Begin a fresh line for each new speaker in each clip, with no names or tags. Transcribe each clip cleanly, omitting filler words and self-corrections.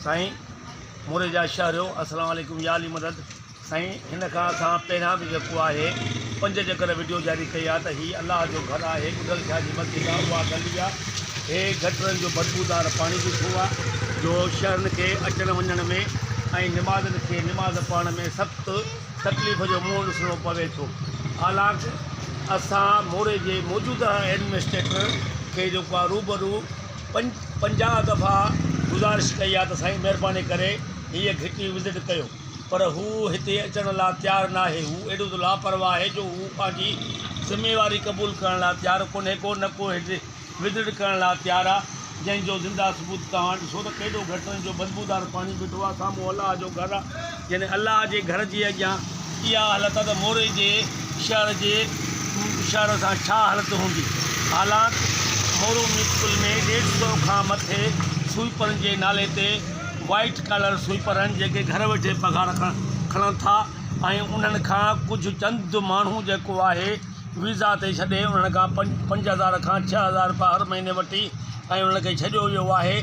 साईं मोरे जा शहरियो अस्सलाम वालेकुम या अली मदद। साईं हिन खां असां पहिरियां बि जेको आहे 5 चकर वीडियो जारी कई आहे त हीअ अलाह जो घर आहे, गुडल शाह जी मस्जिद आहे, उहा गली आहे। हे गटरनि जो बदबूदार पाणी बीठो आहे जो शहरनि खे अचण वञण में ऐं निमाज़नि खे निमाज़ पढ़ण में सख़्तु तकलीफ़ जो मुंहुं ॾिसणो पवे थो। हालांकि असां मोरे जे मौजूदा एडमिनिस्ट्रेटर खे जेको आहे रूबरू 50 दफ़ा गुज़ारिश कई आहे त साईं महिरबानी करे हीअ घिटी विज़िट कयो, पर हू हिते अचण लाइ तयारु न आहे। हू एॾो त लापरवाह आहे जो हू पंहिंजी ज़िम्मेवारी क़बूल करण लाइ तयारु कोन्हे को, न को हिते विज़िट करण लाइ तयारु आहे, जंहिंजो ज़िंदा सबूत तव्हां ॾिसो त केॾो घटि जो बदबूदार पाणी बीठो आहे। साम्हूं अलाह जो घर आहे, यानी अलाह जे घर जी अॻियां इहा हालत आहे त मोरे जे शहर सां छा हालत हूंदी। हालांकि मोरो म्यूनिसिपल में 150 खां मथे स्वीपरनि जे नाले ते वाइट कलर स्वीपर आहिनि जेके घर वेठे पघार खणनि था, ऐं उन्हनि खां कुझु चंद माण्हू जेको आहे वीज़ा ते छॾे उन्हनि खां 5000 खां 6000 रुपया हर महीने वठी ऐं उन्हनि खे छॾियो वियो आहे,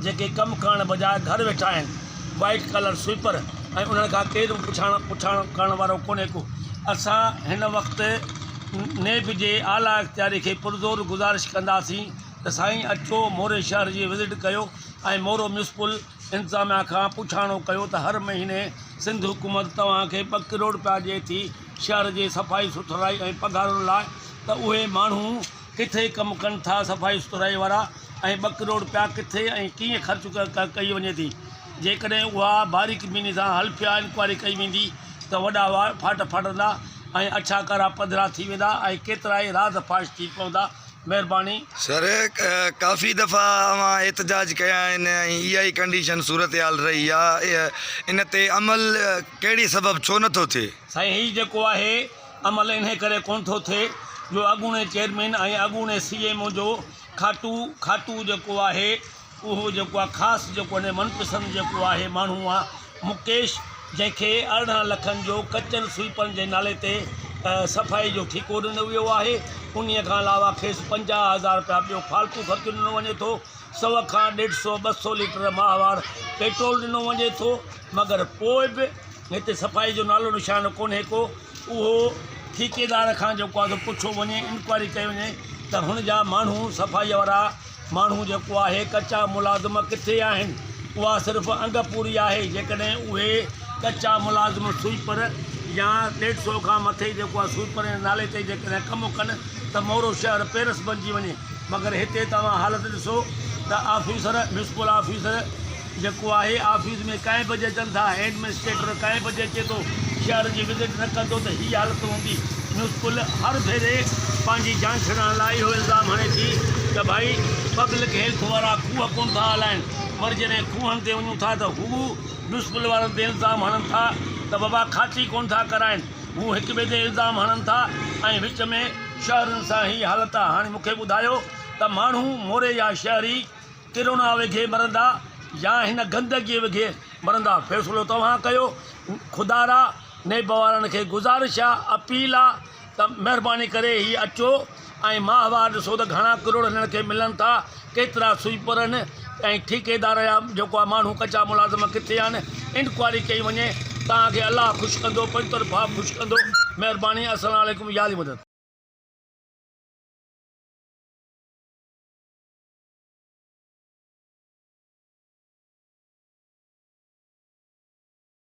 जेके कमु करण बजाए घर वेठा आहिनि वाइट कलर स्वीपर, ऐं उन्हनि खां केरु पुछाण करण वारो कोन्हे को। असां हिन वक़्तु नेब जे आला इख़्तियारी खे पुरज़ोर गुज़ारिश कंदासीं त साईं अचो मोरे शहर जी विज़िट कयो ऐं मोरो म्यूनिसिपल इंतिज़ामिया खां पुछाणो कयो त हर महीने सिंध हुकूमत तव्हांखे 2 करोड़ रुपया ॾिए थी शहर जे सफ़ाई सुथराई ऐं पघारुनि लाइ, त उहे माण्हू किथे कमु कनि था सफ़ाई सुथराई वारा, ऐं 2 करोड़ रुपया किथे ऐं कीअं ख़र्चु कई वञे थी। जेकॾहिं उहा बारीक बीनी सां हल्फिया इंक्वायरी कई वेंदी त वॾा फाट फाटंदा ऐं अछा कारा पधरा थी वेंदा ऐं केतिरा ई राज़ फाश थी पवंदा। महिरबानी
सर, काफ़ी दफ़ा अवां एहतजाज कया आहिनि ऐं इहा ई कंडीशन सूरत हाल रही आहे, इन ते अमल कहिड़ी सबबु छो नथो थिए?
साईं हीउ जेको आहे अमल इन करे कोन थो थिए जो अॻूणे चेयरमैन ऐं अॻूणे CMO जो खाटू जेको आहे उहो जेको आहे ख़ासि जेको आहे मनपसंदि जेको आहे माण्हू आहे मुकेश, जंहिंखे 18 लखनि जो कचनि स्वीपरनि जे नाले ते सफ़ाई जो ठीको ॾिनो वियो आहे। उन खां अलावा खेसि 50,000 रुपया ॿियो फालतू ख़र्चु ॾिनो वञे थो, 100 खां 150-200 लीटर माहवार पेट्रोल ॾिनो वञे थो, मगर पोइ बि हिते सफ़ाई जो नालो निशान कोन्हे को। उहो ठेकेदार खां जेको आहे पुछो वञे, इंक्वायरी कई वञे त हुन जा माण्हू सफ़ाई वारा माण्हू जेको आहे कचा मुलाज़िम किथे आहिनि। उहा सिर्फ़ु अंगपूरी आहे। जेकॾहिं उहे कचा मुलाज़िम स्वीपर या 150 खां मथे जेको आहे स्वीपर जे नाले ते जेकॾहिं कमु कनि त मोरो शहर पेरिस बणिजी वञे। मगर हिते तव्हां हालत ॾिसो त ऑफिसर म्यूनिसिपल ऑफिसर जेको आहे ऑफिस में कंहिं बजे अचनि था, एडमिनिस्ट्रेटर कंहिं बजे अचे थो, शहर जी विज़िट न कंदो त हीअ हालत हूंदी। म्यूनिसिपल हर भेरे पंहिंजी जान छॾण लाइ इहो इल्ज़ाम हणे थी त भाई पब्लिक हेल्थ वारा खूह कोन था हलाइनि, पर जॾहिं खूहनि ते वञूं था त हू म्यूनिसिपल वारनि ते इल्ज़ाम हणनि था त बाबा खाती कोन था कराइनि, हू हिक ॿिए ते इल्ज़ाम हणनि था ऐं विच में शहरनि सां ई हालत आहे। हाणे मूंखे ॿुधायो त माण्हू मोरे जा शहरी किरोना वेघे मरंदा या हिन गंदगीअ वेघे मरंदा, फ़ैसिलो तव्हां कयो। खुदारा नेब वारनि खे गुज़ारिश आहे, अपील आहे त महिरबानी करे हीअ अचो ऐं माहवार ॾिसो त घणा करोड़ हिननि खे मिलनि था, केतिरा स्वीपर आहिनि ऐं ठेकेदार जा जेको आहे माण्हू कचा मुलाज़िम किथे आहिनि, इंक्वायरी कई वञे। तव्हांखे अलाह ख़ुशि कंदो, पंज तरफ़ा ख़ुशि कंदो। महिरबानी। अस्सलाम वालेकुम या अली मदद।